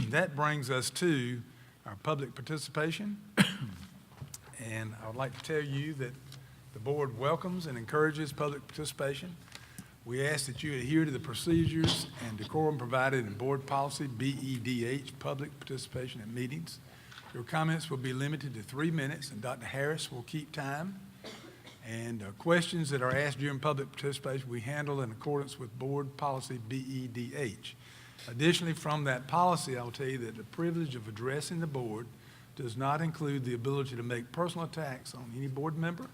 that brings us to our public participation. And I would like to tell you that the board welcomes and encourages public participation. We ask that you adhere to the procedures and decorum provided in board policy BEDH, public participation at meetings. Your comments will be limited to 3 minutes, and Dr. Harris will keep time. And questions that are asked during public participation we handle in accordance with board policy BEDH. Additionally, from that policy, I will tell you that the privilege of addressing the board does not include the ability to make personal attacks on any board member,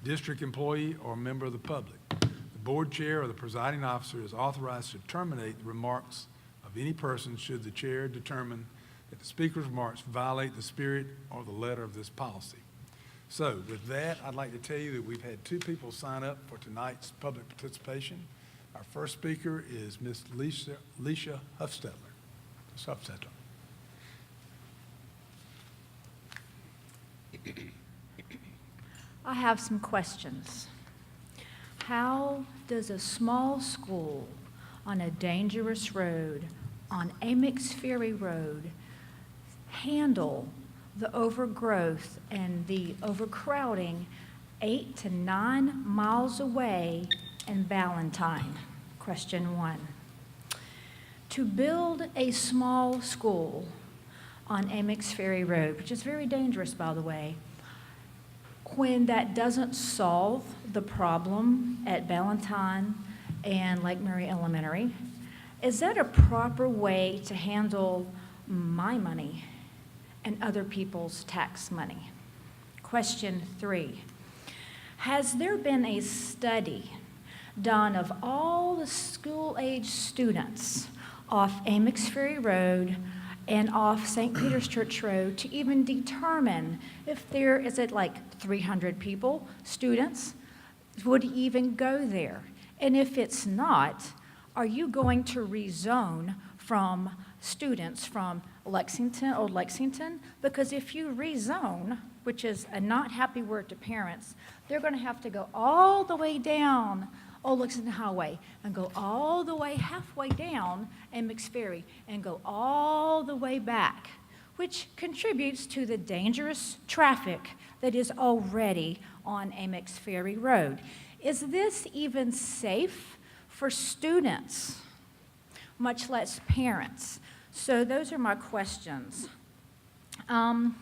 district employee, or member of the public. The board chair or the presiding officer is authorized to terminate the remarks of any person should the chair determine that the speaker's remarks violate the spirit or the letter of this policy. So with that, I'd like to tell you that we've had 2 people sign up for tonight's public participation. Our first speaker is Ms. Leisha Huffstetler. Ms. Huffstetler. I have some questions. How does a small school on a dangerous road, on Amex Ferry Road, handle the overgrowth and the overcrowding 8 to 9 miles away in Ballantyne? Question 1. To build a small school on Amex Ferry Road, which is very dangerous, by the way, when that doesn't solve the problem at Ballantyne and Lake Mary Elementary, is that a proper way to handle my money and other people's tax money? Question 3, has there been a study done of all the school-age students off Amex Ferry Road and off St. Peter's Church Road to even determine if there is it like 300 people, students, would even go there? And if it's not, are you going to rezone from students from Lexington, Old Lexington? Because if you rezone, which is a not happy word to parents, they're going to have to go all the way down Old Lexington Highway and go all the way halfway down Amex Ferry and go all the way back, which contributes to the dangerous traffic that is already on Amex Ferry Road. Is this even safe for students, much less parents? So those are my questions. And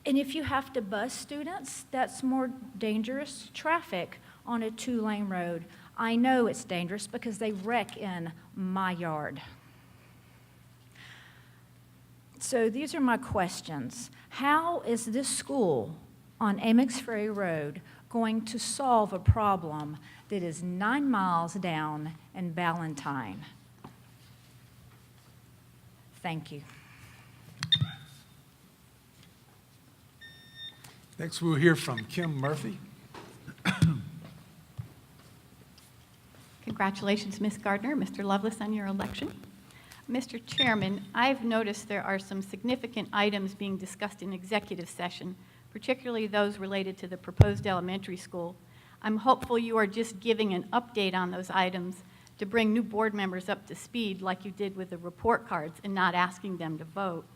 if you have to bus students, that's more dangerous traffic on a 2-lane road. I know it's dangerous because they wreck in my yard. So these are my questions. How is this school on Amex Ferry Road going to solve a problem that is 9 miles down in Ballantyne? Thank you. Next, we'll hear from Kim Murphy. Congratulations, Ms. Gardner, Mr. Lovelace, on your election. Mr. Chairman, I've noticed there are some significant items being discussed in executive session, particularly those related to the proposed elementary school. I'm hopeful you are just giving an update on those items to bring new board members up to speed like you did with the report cards and not asking them to vote.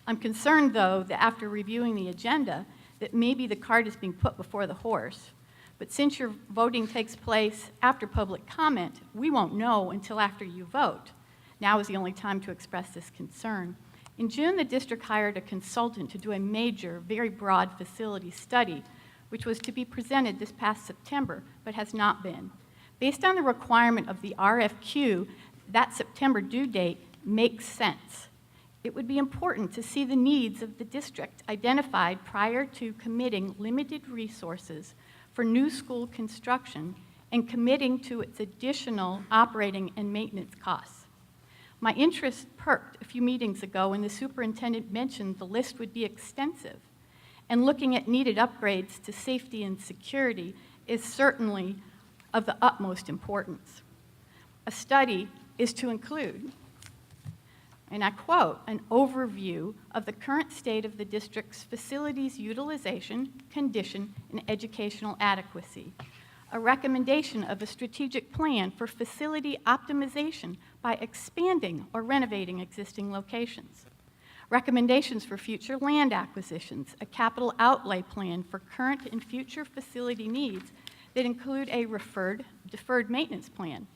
I'm concerned, though, that after reviewing the agenda, that maybe the cart is being put before the horse. But since your voting takes place after public comment, we won't know until after you vote. Now is the only time to express this concern. In June, the district hired a consultant to do a major, very broad facility study, which was to be presented this past September, but has not been. Based on the requirement of the RFQ, that September due date makes sense. It would be important to see the needs of the district identified prior to committing limited resources for new school construction and committing to its additional operating and maintenance costs. My interest perked a few meetings ago when the superintendent mentioned the list would be extensive, and looking at needed upgrades to safety and security is certainly of the utmost importance. A study is to include, and I quote, an overview of the current state of the district's facilities utilization, condition, and educational adequacy, a recommendation of a strategic plan for facility optimization by expanding or renovating existing locations, recommendations for future land acquisitions, a capital outlay plan for current and future facility needs that include a deferred maintenance plan,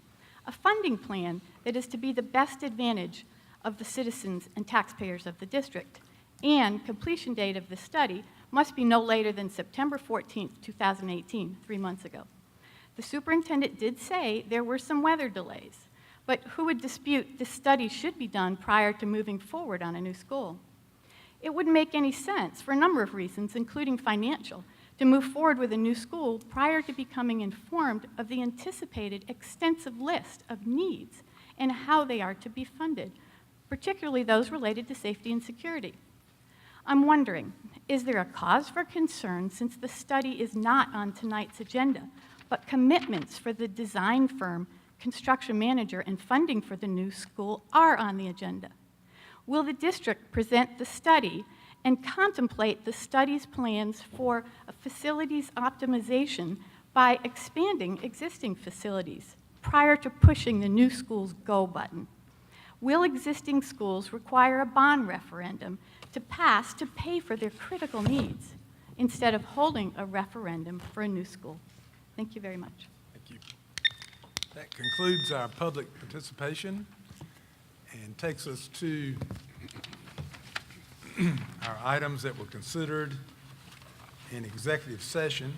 a funding plan that is to be the best advantage of the citizens and taxpayers of the district, and completion date of the study must be no later than September 14th, 2018, 3 months ago. The superintendent did say there were some weather delays, but who would dispute this study should be done prior to moving forward on a new school? It wouldn't make any sense for a number of reasons, including financial, to move forward with a new school prior to becoming informed of the anticipated extensive list of needs and how they are to be funded, particularly those related to safety and security. I'm wondering, is there a cause for concern since the study is not on tonight's agenda, but commitments for the design firm, construction manager, and funding for the new school are on the agenda? Will the district present the study and contemplate the study's plans for a facilities optimization by expanding existing facilities prior to pushing the new school's go button? Will existing schools require a bond referendum to pass to pay for their critical needs instead of holding a referendum for a new school? Thank you very much. Thank you. That concludes our public participation and takes us to our items that were considered in executive session.